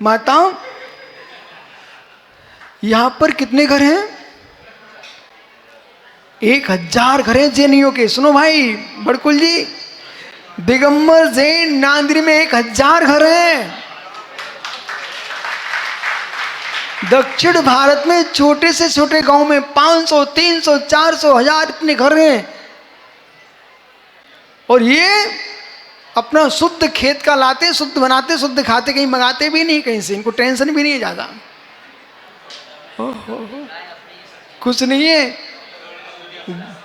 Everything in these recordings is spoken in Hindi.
माताओं, यहां पर कितने घर हैं? 1000 घर हैं जैनियों के। सुनो भाई बड़कुल जी, दिगंबर जैन नांदरी में 1000 घर हैं। दक्षिण भारत में छोटे से छोटे गांव में 500, 300, 400, 1000 इतने घर हैं। और ये अपना शुद्ध खेत का लाते, शुद्ध बनाते, शुद्ध खाते, कहीं मंगाते भी नहीं कहीं से। इनको टेंशन भी नहीं है ज्यादा। कुछ नहीं है,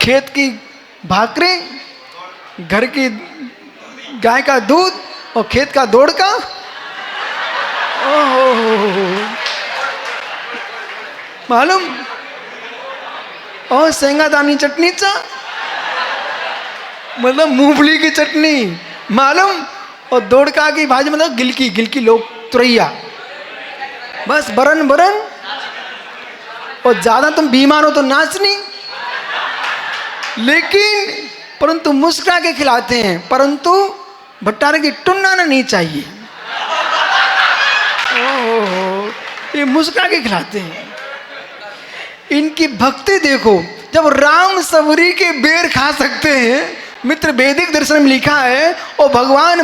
खेत की भाकरें, घर की गाय का दूध और खेत का दौड़ का। मालूम? और सेंगादानी चटनी चा, मतलब मूंगफली की चटनी मालूम। और दौड़का की भाजी, मतलब गिलकी, गिलकी लोग तुरैया, बस बरन बरन। और ज्यादा तुम बीमार हो तो नाचनी, लेकिन परंतु मुस्कुरा के खिलाते हैं। परंतु भट्टारे की टुन्नाना नहीं चाहिए। ओहो, ये मुस्कुरा के खिलाते हैं। इनकी भक्ति देखो, जब राम सबरी के बेर खा सकते हैं, मित्र वैदिक दर्शन में लिखा है। और भगवान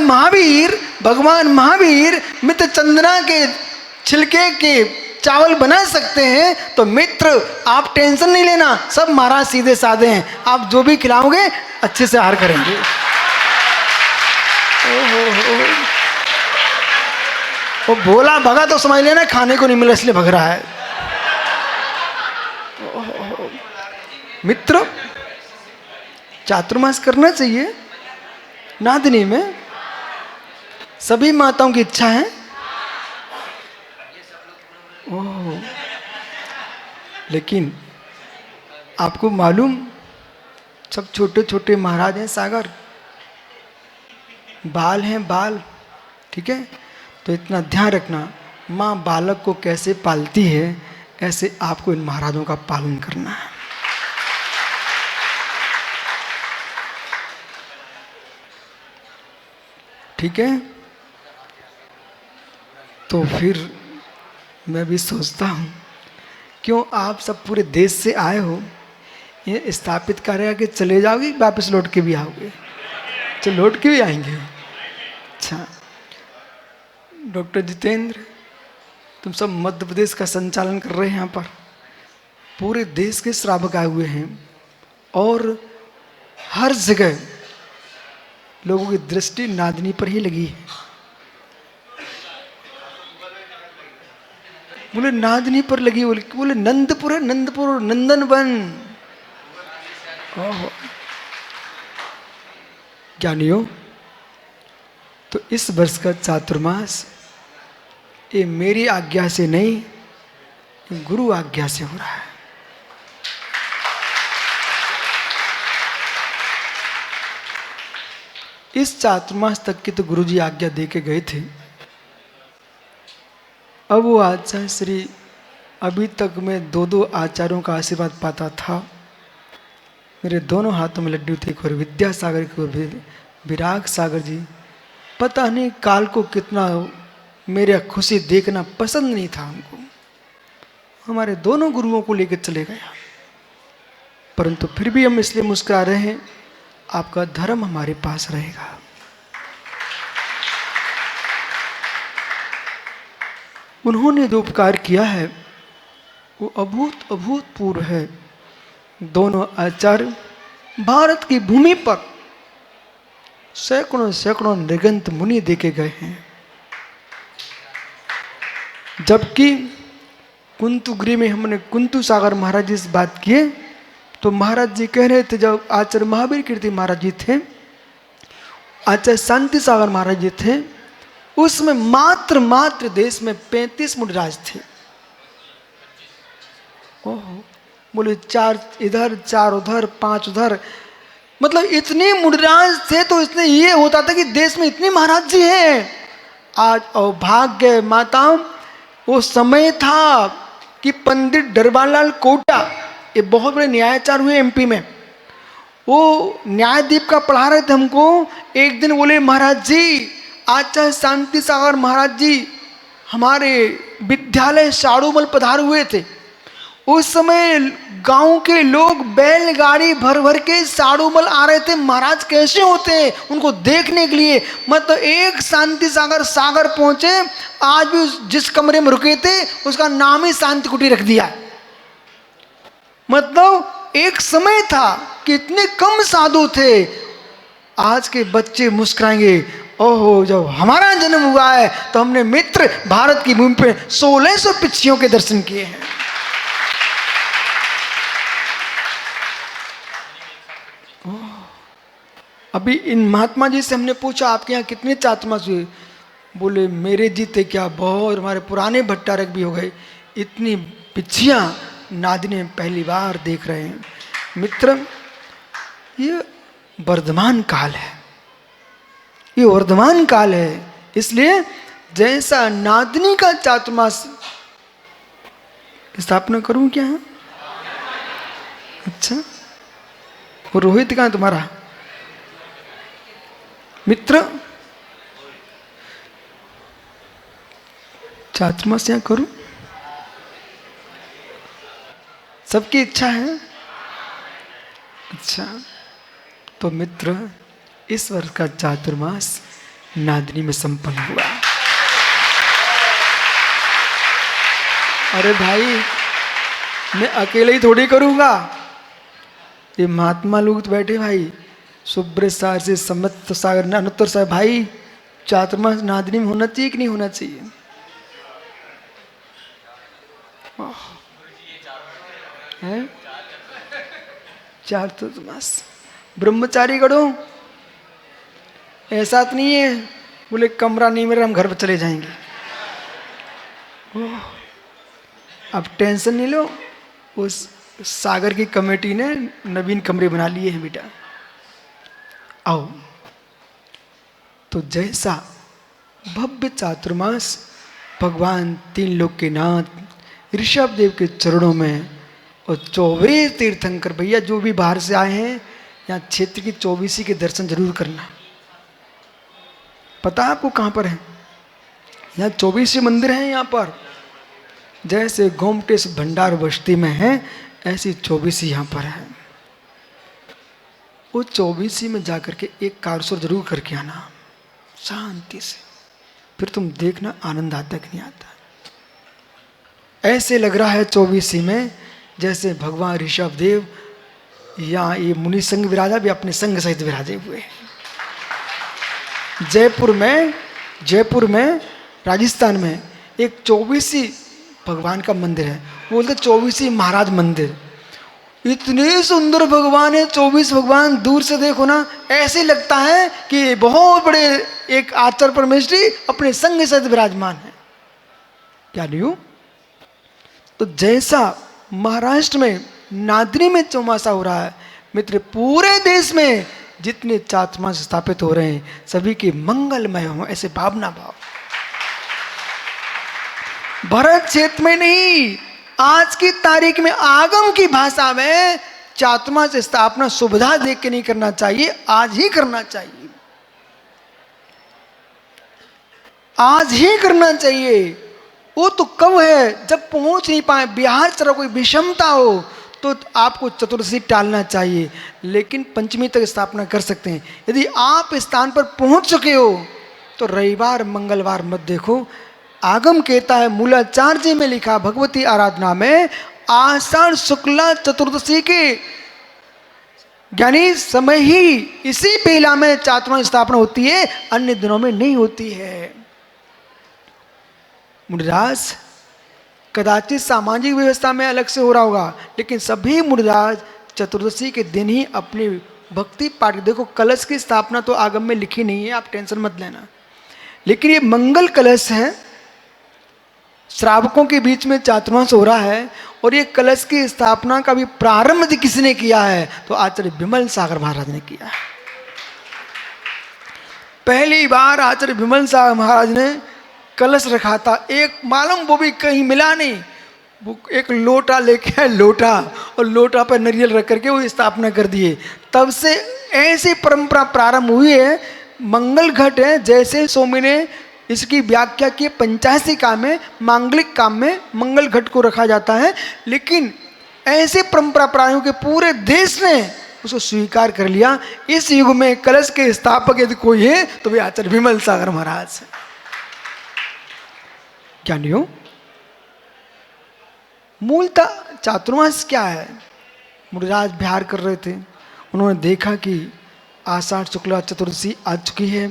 महावीर मित्र चंदना के छिलके के चावल बना सकते हैं। तो मित्र आप टेंशन नहीं लेना, सब महाराज सीधे साधे हैं। आप जो भी खिलाओगे अच्छे से आहार करेंगे। वो भोला भगा तो समझ लेना खाने को नहीं मिला इसलिए भग रहा है। मित्र चातुर्मास करना चाहिए नादिनी में। सभी माताओं की इच्छा है। ओह, लेकिन आपको मालूम, सब छोटे छोटे महाराज हैं सागर, बाल हैं बाल, ठीक है। तो इतना ध्यान रखना, माँ बालक को कैसे पालती है, ऐसे आपको इन महाराजों का पालन करना है। ठीक है। तो फिर मैं भी सोचता हूँ, क्यों आप सब पूरे देश से आए हो, ये स्थापित कार्य के चले जाओगे, वापस लौट के भी आओगे? चलो लौट के भी आएंगे। अच्छा डॉक्टर जितेंद्र, तुम सब मध्य प्रदेश का संचालन कर रहे हैं। यहाँ पर पूरे देश के श्रावक आए हुए हैं और हर जगह लोगों की दृष्टि नादिनी पर ही लगी है। बोले नादिनी पर लगी, बोले नंदपुर है, नंदपुर नंदन वन। ज्ञानियों, तो इस वर्ष का चातुर्मास ये मेरी आज्ञा से नहीं, गुरु आज्ञा से हो रहा है। इस चातुर्मास तक की तो गुरुजी आज्ञा दे के गए थे। अब वो आचार्य श्री, अभी तक मैं 2 आचार्यों का आशीर्वाद पाता था। मेरे दोनों हाथों में लड्डू थे, और विद्यासागर की और विराग सागर जी। पता नहीं काल को कितना मेरा खुशी देखना पसंद नहीं था हमको। हमारे दोनों गुरुओं को लेकर चले गया, परंतु फिर भी हम इसलिए मुस्कुरा रहे हैं, आपका धर्म हमारे पास रहेगा। उन्होंने जो उपकार किया है वो अभूतपूर्व है। दोनों आचार्य भारत की भूमि पर सैकड़ों निगंत मुनि देके गए हैं। जबकि कुंतुगिरी में हमने कुंतु सागर महाराज जी से बात किए, तो महाराज जी कह रहे थे, जब आचार्य महावीर कीर्ति महाराज जी थे, आचार्य शांति सागर महाराज जी थे, उसमें मात्र देश में 35 मुनिराज थे। ओहो, बोले 4 इधर, 4 उधर, 5 उधर, मतलब इतने मुनिराज थे। तो इसलिए ये होता था कि देश में इतने महाराज जी हैं। आज अभाग्य माताओं, वो समय था कि पंडित डरबालाल कोटा, ये बहुत बड़े न्यायाचार्य हुए एमपी में, वो न्यायदीप का पढ़ा रहे थे हमको। एक दिन बोले, महाराज जी, आचार्य शांति सागर महाराज जी हमारे विद्यालय साड़ूमल पधारे हुए थे। उस समय गांव के लोग बैलगाड़ी भर भर के साड़ूमल आ रहे थे। महाराज कैसे होते हैं उनको देखने के लिए। मतलब एक शांति सागर पहुंचे। आज भी जिस कमरे में रुके थे उसका नाम ही शांति कुटीर रख दिया। मतलब एक समय था कि इतने कम साधु थे। आज के बच्चे मुस्कुराएंगे, ओहो जब हमारा जन्म हुआ है तो हमने मित्र भारत की भूमि पे 1600 पिछियों के दर्शन किए हैं। अभी इन महात्मा जी से हमने पूछा आपके यहाँ कितने चातुर्मास हुए? बोले मेरे जीते क्या बहुत, हमारे पुराने भट्टारक भी हो गए। इतनी पिछियाँ नादिनी में पहली बार देख रहे हैं। मित्र ये वर्धमान काल है, ये वर्धमान काल है। इसलिए जैसा नादिनी का चातुर्मास स्थापना करूं क्या है? अच्छा वो रोहित कहाँ तुम्हारा? मित्र चातुर्मास यहाँ करूं? सबकी इच्छा है? अच्छा तो मित्र इस वर्ष का चातुर्मास नादिनी में संपन्न हुआ। अरे भाई मैं अकेले ही थोड़ी करूंगा, ये महात्मा लोग तो बैठे भाई, सुब्रत सागर से समत सागर अनुत्तर साहब भाई, चातुर्मास नादिनी में होना चाहिए कि नहीं होना चाहिए? है चातुर्मास ब्रह्मचारी करो, ऐसा तो नहीं है बोले कमरा नहीं मेरा हम घर पर चले जाएंगे। अब टेंशन नहीं लो, उस सागर की कमेटी ने नवीन कमरे बना लिए हैं बेटा, आओ। तो जैसा भव्य चातुर्मास भगवान तीन लोक के नाथ ऋषभ देव के चरणों में, और 24 तीर्थंकर भैया जो भी बाहर से आए हैं यहाँ क्षेत्र की 24 के दर्शन जरूर करना। पता है आपको कहाँ पर है? यहाँ 24 मंदिर हैं यहाँ पर। जैसे गोमटेश भंडार बस्ती में है ऐसी 24 यहाँ पर है। वो 24 में जाकर के एक कारसुर जरूर करके आना शांति से, फिर तुम देखना आनंद आता कि नहीं आता। ऐसे लग रहा है 24 में जैसे भगवान ऋषभ देव या ये मुनि संघ विराजा भी अपने संघ सहित विराजे हुए हैं। जयपुर में राजस्थान में एक 24 भगवान का मंदिर है, बोलते 24 महाराज मंदिर। इतने सुंदर भगवान है 24 भगवान, दूर से देखो ना ऐसे लगता है कि बहुत बड़े एक आचार्य परमेश्वरी अपने संग सहित विराजमान है। क्या नहीं? तो जैसा महाराष्ट्र में नादिनी में चौमासा हो रहा है मित्र, पूरे देश में जितने चातुर्मास स्थापित हो रहे हैं सभी के मंगलमय हो, ऐसे भावना भाव। भरत क्षेत्र में नहीं, आज की तारीख में आगम की भाषा में चातुर्मास स्थापना सुविधा देख के नहीं करना चाहिए, आज ही करना चाहिए, आज ही करना चाहिए। वो तो कब है जब पहुंच नहीं पाए, बिहार तरह कोई विषमता हो तो आपको चतुर्दशी टालना चाहिए, लेकिन पंचमी तक स्थापना कर सकते हैं। यदि आप स्थान पर पहुंच चुके हो तो रविवार मंगलवार मत देखो। आगम कहता है मूलाचार्य में लिखा भगवती आराधना में आषाढ़ शुक्ला चतुर्दशी के यानी समय ही इसी बेला में चातुर्मास स्थापना होती है, अन्य दिनों में नहीं होती है। मुनिराज कदाचित सामाजिक व्यवस्था में अलग से हो रहा होगा, लेकिन सभी मुनिराज चतुर्दशी के दिन ही अपनी भक्ति पाठ, देखो कलश की स्थापना तो आगम में लिखी नहीं है, आप टेंशन मत लेना, लेकिन ये मंगल कलश है, श्रावकों के बीच में चातुर्मास हो रहा है, और ये कलश की स्थापना का भी प्रारंभ किसने किया है? तो आचार्य विमल सागर महाराज ने किया है। पहली बार आचार्य विमल सागर महाराज ने कलश रखा था, एक मालूम वो भी कहीं मिला नहीं, वो एक लोटा लेके आए, लोटा, और लोटा पर नारियल रख करके वो स्थापना कर दिए। तब से ऐसी परंपरा प्रारंभ हुई है। मंगल घट है, जैसे स्वामी ने इसकी व्याख्या की पंचायसिका में, मांगलिक काम में मंगल घट को रखा जाता है, लेकिन ऐसे परंपरा प्राणियों के पूरे देश ने उसको स्वीकार कर लिया। इस युग में कलश के स्थापक यदि कोई है तो वे आचार्य विमल सागर महाराज है। ज्ञानियों, मूलतः चातुर्मास क्या है? मुनिराज विहार कर रहे थे, उन्होंने देखा कि आषाढ़ शुक्ला चतुर्दशी आ चुकी है,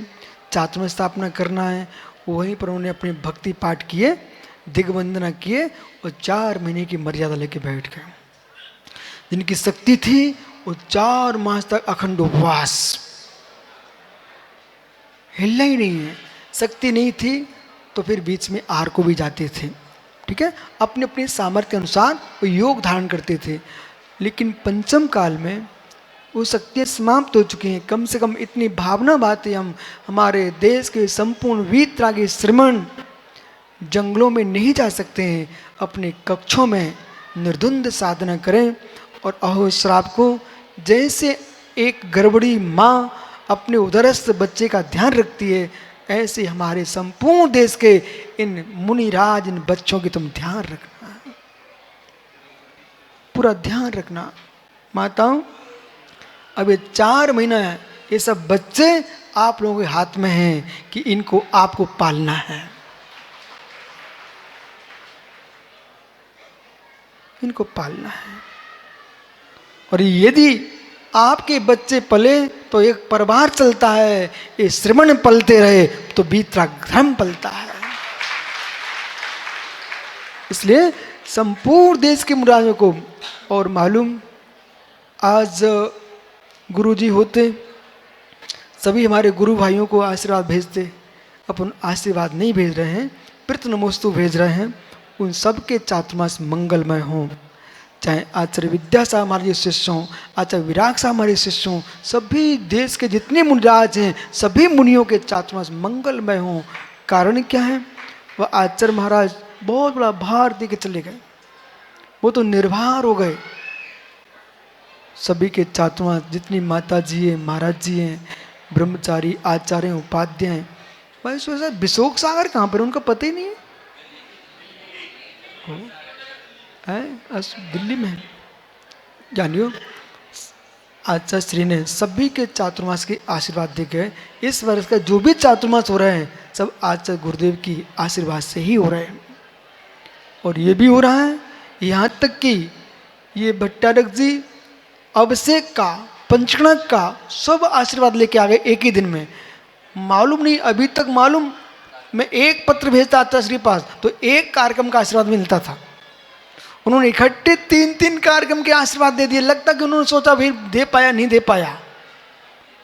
चातुर्मास स्थापना करना है। वहीं पर उन्होंने अपने भक्ति पाठ किए, दिग्वंदना किए और 4 महीने की मर्यादा लेके बैठ गए। जिनकी शक्ति थी वो 4 मास तक अखंड उपवास, हिलना ही नहीं है। शक्ति नहीं थी तो फिर बीच में आहार को भी जाते थे, ठीक है, अपने अपने सामर्थ्य के अनुसार वो योग धारण करते थे। लेकिन पंचम काल में वो शक्तियाँ समाप्त हो चुकी हैं। कम से कम इतनी भावना बातें हम हमारे देश के संपूर्ण वीतरागी श्रमण जंगलों में नहीं जा सकते हैं। अपने कक्षों में निर्धुंध साधना करें और अहो श्राप को, जैसे एक गर्भवती माँ अपने उदरस्थ बच्चे का ध्यान रखती है, ऐसे हमारे संपूर्ण देश के इन मुनिराज, इन बच्चों की तुम ध्यान रखना, पूरा ध्यान रखना। माताओं, अब ये 4 महीना है, ये सब बच्चे आप लोगों के हाथ में हैं कि इनको आपको पालना है, इनको पालना है। और यदि आपके बच्चे पले तो एक परिवार चलता है, ये श्रमण पलते रहे तो वीतराग पलता है। इसलिए संपूर्ण देश के मुरादों को, और मालूम आज गुरुजी होते, सभी हमारे गुरु भाइयों को आशीर्वाद भेजते, अपन आशीर्वाद नहीं भेज रहे हैं, प्रत नमोस्तु भेज रहे हैं। उन सब के चातुर्मास मंगलमय हों, चाहे आचार्य विद्या साहब हमारे शिष्य हों, आचार्य विराग साहब हमारे शिष्य हों, सभी देश के जितने मुनिराज हैं सभी मुनियों के चातुर्मास मंगलमय हों। कारण क्या है? वह आचार्य महाराज बहुत बड़ा भार दे के चले गए, वो तो निर्भर हो गए। सभी के चातुर्मास, जितनी माता जी हैं, महाराज जी हैं, ब्रह्मचारी, आचार्य, उपाध्याय हैं, भाई सोचा विशोक सागर कहाँ पर, उनका पता ही नहीं है, दिल्ली में। जानियो, आचार्य श्री ने सभी के चातुर्मास के आशीर्वाद दे गए। इस वर्ष का जो भी चातुर्मास हो रहे हैं सब आचार्य गुरुदेव की आशीर्वाद से ही हो रहे हैं। और ये भी हो रहा है यहाँ तक कि ये भट्टारक जी अभिषेक का, पंचकणक का सब आशीर्वाद लेके आ गए एक ही दिन में। मालूम नहीं, अभी तक मालूम, मैं एक पत्र भेजता आचार्य श्री पास तो एक कार्यक्रम का आशीर्वाद मिलता था। उन्होंने इकट्ठे 3-3 कार्यक्रम के आशीर्वाद दे दिए। लगता कि उन्होंने सोचा भाई दे पाया नहीं दे पाया,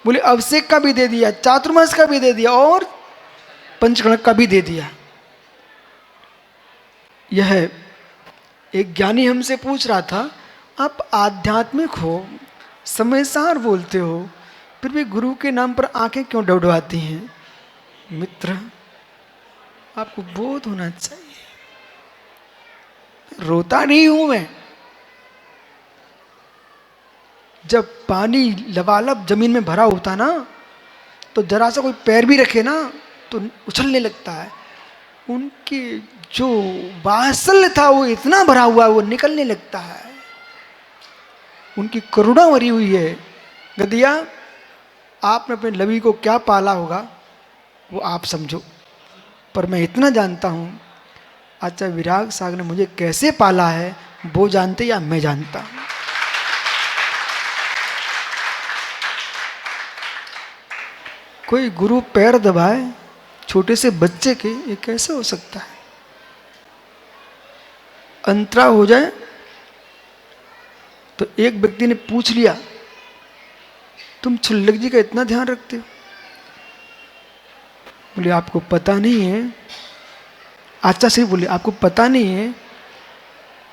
बोले अभिषेक का भी दे दिया, चातुर्मास का भी दे दिया और पंचकणक का भी दे दिया। यह एक ज्ञानी हमसे पूछ रहा था, आप आध्यात्मिक हो, समय सार बोलते हो, फिर भी गुरु के नाम पर आंखें क्यों डबडबाती हैं? मित्र, आपको बोध होना चाहिए। रोता नहीं हूं मैं। जब पानी लबालब जमीन में भरा होता ना, तो जरा सा कोई पैर भी रखे ना तो उछलने लगता है। उनकी जो वात्सल्य था वो इतना भरा हुआ है, वो निकलने लगता है। उनकी करुणा भरी हुई है। गदिया, आपने अपने लवी को क्या पाला होगा वो आप समझो, पर मैं इतना जानता हूं आचार्य विराग सागर ने मुझे कैसे पाला है वो जानते या मैं जानता हूं। कोई गुरु पैर दबाए छोटे से बच्चे के, ये कैसे हो सकता है? अंतरा हो जाए तो एक व्यक्ति ने पूछ लिया, तुम छुल्लक जी का इतना ध्यान रखते हो? बोले आपको पता नहीं है, आचार्य से बोले आपको पता नहीं है,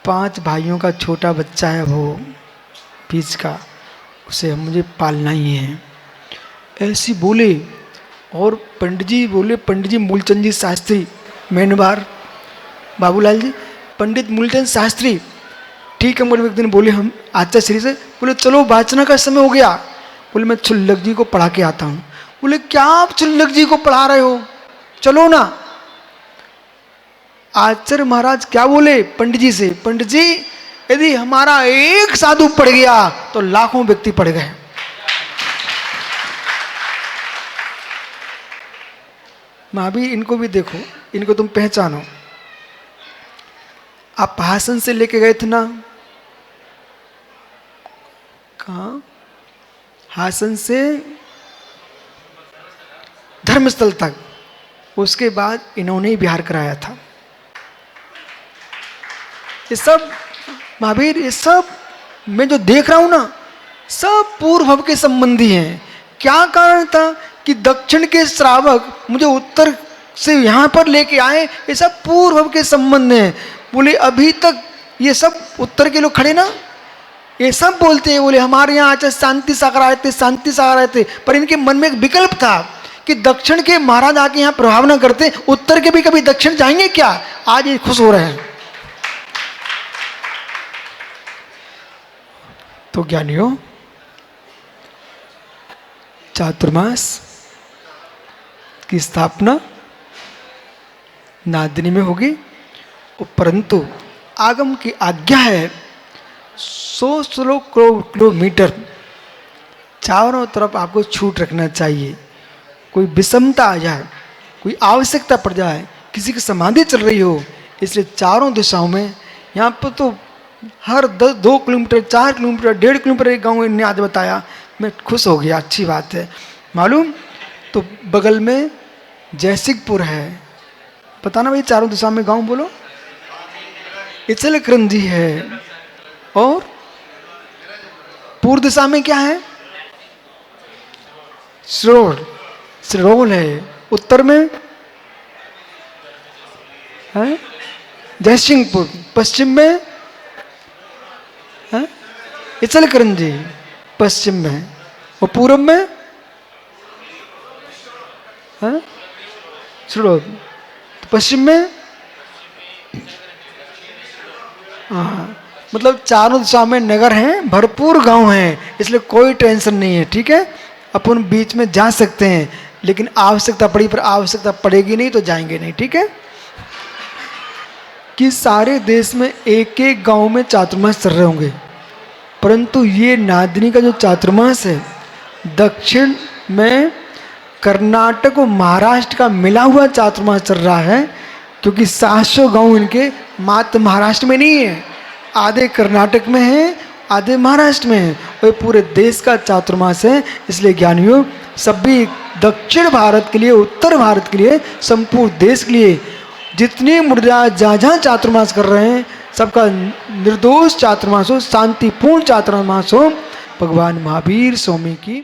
5 भाइयों का छोटा बच्चा है वो बीच का, उसे मुझे पालना ही है। ऐसी बोले। और पंडित जी बोले, पंडित जी मूलचंद जी शास्त्री, मेनबार बाबूलाल जी, पंडित मूलचंद शास्त्री, ठीक है। मेरे एक दिन बोले हम आचार्य श्री से, बोले चलो वाचना का समय हो गया, बोले मैं छुल्लक जी को पढ़ा के आता हूँ। बोले क्या आप छुल्लक जी को पढ़ा रहे हो? चलो ना। आचार्य महाराज क्या बोले पंडित जी से, पंडित जी यदि हमारा एक साधु पड़ गया तो लाखों व्यक्ति पड़ गए। महावीर इनको भी देखो, इनको तुम पहचानो। आप हासन से लेके गए थे ना, कहाँ, हासन से धर्मस्थल तक, उसके बाद इन्होंने ही बिहार कराया था। ये सब महावीर, ये सब मैं जो देख रहा हूं ना, सब पूर्व भव के संबंधी हैं। क्या कारण था कि दक्षिण के श्रावक मुझे उत्तर से यहां पर लेके आए, ये सब पूर्व भव के संबंध हैं। बोले अभी तक ये सब उत्तर के लोग खड़े ना, ये सब बोलते हैं, बोले हमारे यहाँ आज शांति सागर आए थे, शांति सागर आए थे, पर इनके मन में एक विकल्प था कि दक्षिण के महाराज आके यहाँ प्रभाव ना करते, उत्तर के भी कभी दक्षिण जाएंगे क्या। आज ये खुश हो रहे हैं। तो ज्ञानियों, चातुर्मास की स्थापना नादिनी में होगी, परंतु आगम की आज्ञा है 100 किलोमीटर चारों तरफ आपको छूट रखना चाहिए। कोई विषमता आ जाए, कोई आवश्यकता पड़ जाए, किसी की समाधि चल रही हो, इसलिए चारों दिशाओं में, यहाँ पर तो हर 2 किलोमीटर, 4 किलोमीटर, 1.5 किलोमीटर एक गाँव इन्हें आज बताया, मैं खुश हो गया, अच्छी बात है। मालूम तो बगल में जयसिंहपुर है, पता ना भाई, चारों दिशा में गांव बोलो, इचलकरंजी है, और पूर्व दिशा में क्या है, सिरोल है, उत्तर में है जयसिंहपुर, पश्चिम में है इचलकरंजी, पश्चिम में, और पूर्व में है सिरोल, पश्चिम में, हाँ, मतलब चारों दिशा में नगर हैं, भरपूर गांव हैं, इसलिए कोई टेंशन नहीं है। ठीक है, अपन बीच में जा सकते हैं, लेकिन आवश्यकता पड़ी, पर आवश्यकता पड़ेगी नहीं तो जाएंगे नहीं। ठीक है, कि सारे देश में एक एक गांव में चातुर्मास चल रहे होंगे, परंतु ये नादिनी का जो चातुर्मास है, दक्षिण में कर्नाटक और महाराष्ट्र का मिला हुआ चातुर्मास चल रहा है, क्योंकि 700 गांव इनके मात्र महाराष्ट्र में नहीं है, आधे कर्नाटक में है, आधे महाराष्ट्र में है, और पूरे देश का चातुर्मास है। इसलिए ज्ञानियों, सभी दक्षिण भारत के लिए, उत्तर भारत के लिए, संपूर्ण देश के लिए जितनी मुर्जा जहाँ जहाँ चातुर्मास कर रहे हैं, सबका निर्दोष चातुर्मास हो, शांतिपूर्ण चातुर्मास हो। भगवान महावीर स्वामी की